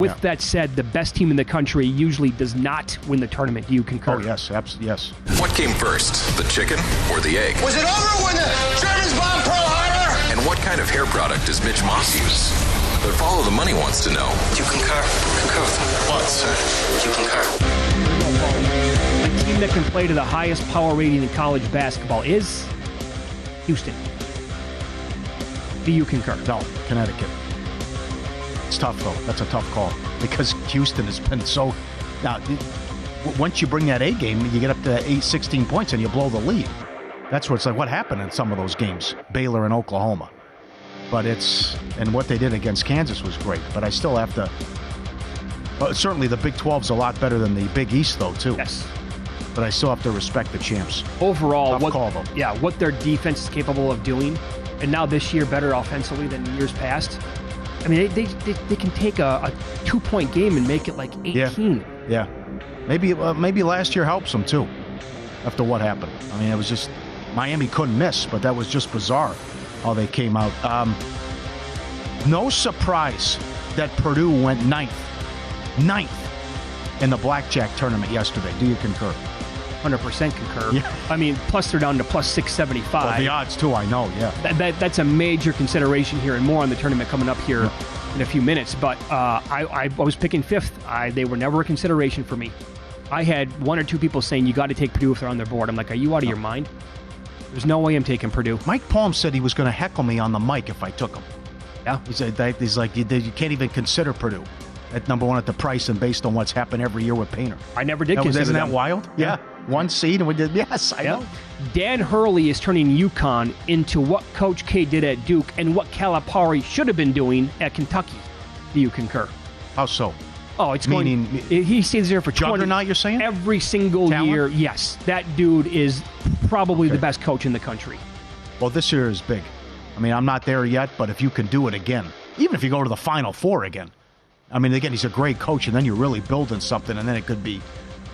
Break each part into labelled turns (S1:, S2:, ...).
S1: With that said, the best team in the country usually does not win the tournament. Do you concur?
S2: Oh, yes, absolutely, yes.
S3: What came first, the chicken or the egg?
S4: Was it over when the Germans bombed Pearl Harbor?
S3: And what kind of hair product does Mitch Moss use? But Follow the Money wants to know.
S4: Do you concur? Concur with what, sir? Do you concur?
S1: The team that can play to the highest power rating in college basketball is Houston. Do you concur?
S2: No, Connecticut. It's tough, though. That's a tough call because Houston has been so... Now, once you bring that A game, you get up to 16 points and you blow the lead. That's what's like. What happened in some of those games, Baylor and Oklahoma. But and what they did against Kansas was great. But I still have to... certainly the Big 12's a lot better than the Big East, though, too.
S1: Yes.
S2: But I still have to respect the champs.
S1: Overall,
S2: tough call, though.
S1: Yeah, what their defense is capable of doing, and now this year better offensively than years past. I mean, they can take a 2-point game and make it like 18.
S2: Yeah. Maybe last year helps them, too, after what happened. I mean, it was just... Miami couldn't miss, but that was just bizarre how they came out. No surprise that Purdue went ninth in the blackjack tournament yesterday. Do you concur?
S1: 100% concur.
S2: Yeah.
S1: I mean, plus they're down to plus 675.
S2: Well, the odds, too, I know, yeah.
S1: That's a major consideration here, and more on the tournament coming up here in a few minutes. But I was picking fifth. They were never a consideration for me. I had one or two people saying, you got to take Purdue if they're on their board. I'm like, are you out of your mind? There's no way I'm taking Purdue.
S2: Mike Palm said he was going to heckle me on the mic if I took him.
S1: Yeah.
S2: He's like, you can't even consider Purdue at number one at the price and based on what's happened every year with Painter.
S1: I never did consider
S2: Isn't that
S1: them.
S2: wild? Yeah. One seed and we did. Yes, I know.
S1: Dan Hurley is turning UConn into what Coach K did at Duke and what Calipari should have been doing at Kentucky. Do you concur?
S2: How so?
S1: Oh, it's meaning he stays there for 20.
S2: Juggernaut, you're saying?
S1: Every single
S2: Talent?
S1: year, yes. That dude is probably the best coach in the country.
S2: Well, this year is big. I mean, I'm not there yet, but if you can do it again, even if you go to the Final Four again, I mean, again, he's a great coach, and then you're really building something, and then it could be,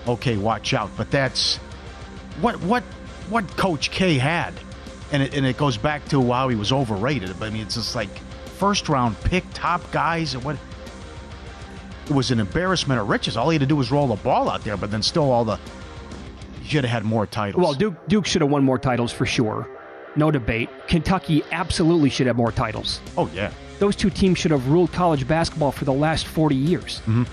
S2: okay, watch out. But that's what Coach K had, and it goes back to how he was overrated. I mean, it's just like first-round pick, top guys, and what... It was an embarrassment of riches. All he had to do was roll the ball out there, but then still he should have had more titles.
S1: Well, Duke should have won more titles for sure. No debate. Kentucky absolutely should have more titles.
S2: Oh, yeah.
S1: Those two teams should have ruled college basketball for the last 40 years.
S2: Mm-hmm.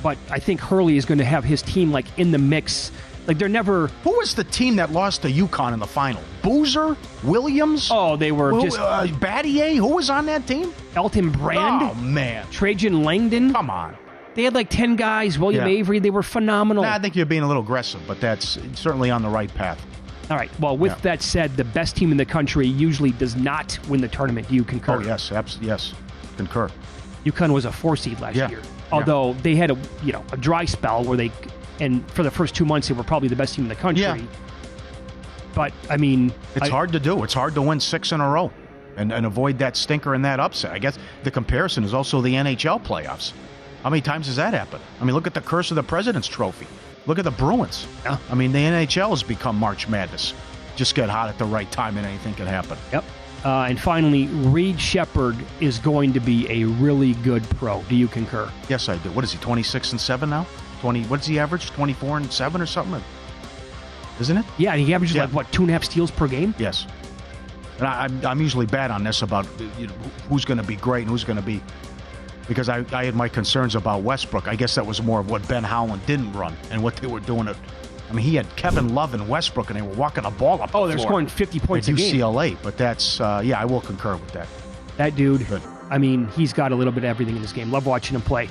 S1: But I think Hurley is going to have his team like in the mix. Like they're never...
S2: Who was the team that lost to UConn in the final? Boozer? Williams?
S1: Oh, they were just...
S2: Battier? Who was on that team?
S1: Elton Brand?
S2: Oh, man.
S1: Trajan Langdon?
S2: Come on.
S1: They had like 10 guys. William Avery. They were phenomenal.
S2: I think you're being a little aggressive, but that's certainly on the right path.
S1: All right. Well, with that said, the best team in the country usually does not win the tournament. Do you concur?
S2: Oh, yes. Absolutely. Yes. Concur.
S1: UConn was a 4 seed last year. Although they had a dry spell where and for the first 2 months, they were probably the best team in the country. Yeah. But, I mean...
S2: It's hard to do. It's hard to win 6 in a row and avoid that stinker and that upset. I guess the comparison is also the NHL playoffs. How many times has that happened? I mean, look at the curse of the President's Trophy. Look at the Bruins.
S1: Yeah.
S2: I mean, the NHL has become March Madness. Just get hot at the right time and anything can happen.
S1: Yep. And finally, Reed Shepherd is going to be a really good pro. Do you concur?
S2: Yes, I do. What is he, 26-7 now? What's he average? 24-7 or something? Isn't it?
S1: Yeah, and he averages 2.5 steals per game?
S2: Yes. And I'm usually bad on this about who's going to be great and who's going to be... Because I had my concerns about Westbrook. I guess that was more of what Ben Howland didn't run and what they were doing. I mean, he had Kevin Love and Westbrook, and they were walking the ball up the floor.
S1: They're scoring 50 points
S2: at
S1: a game.
S2: UCLA, but that's, I will concur with that.
S1: That dude,
S2: Good.
S1: I mean, he's got a little bit of everything in this game. Love watching him play.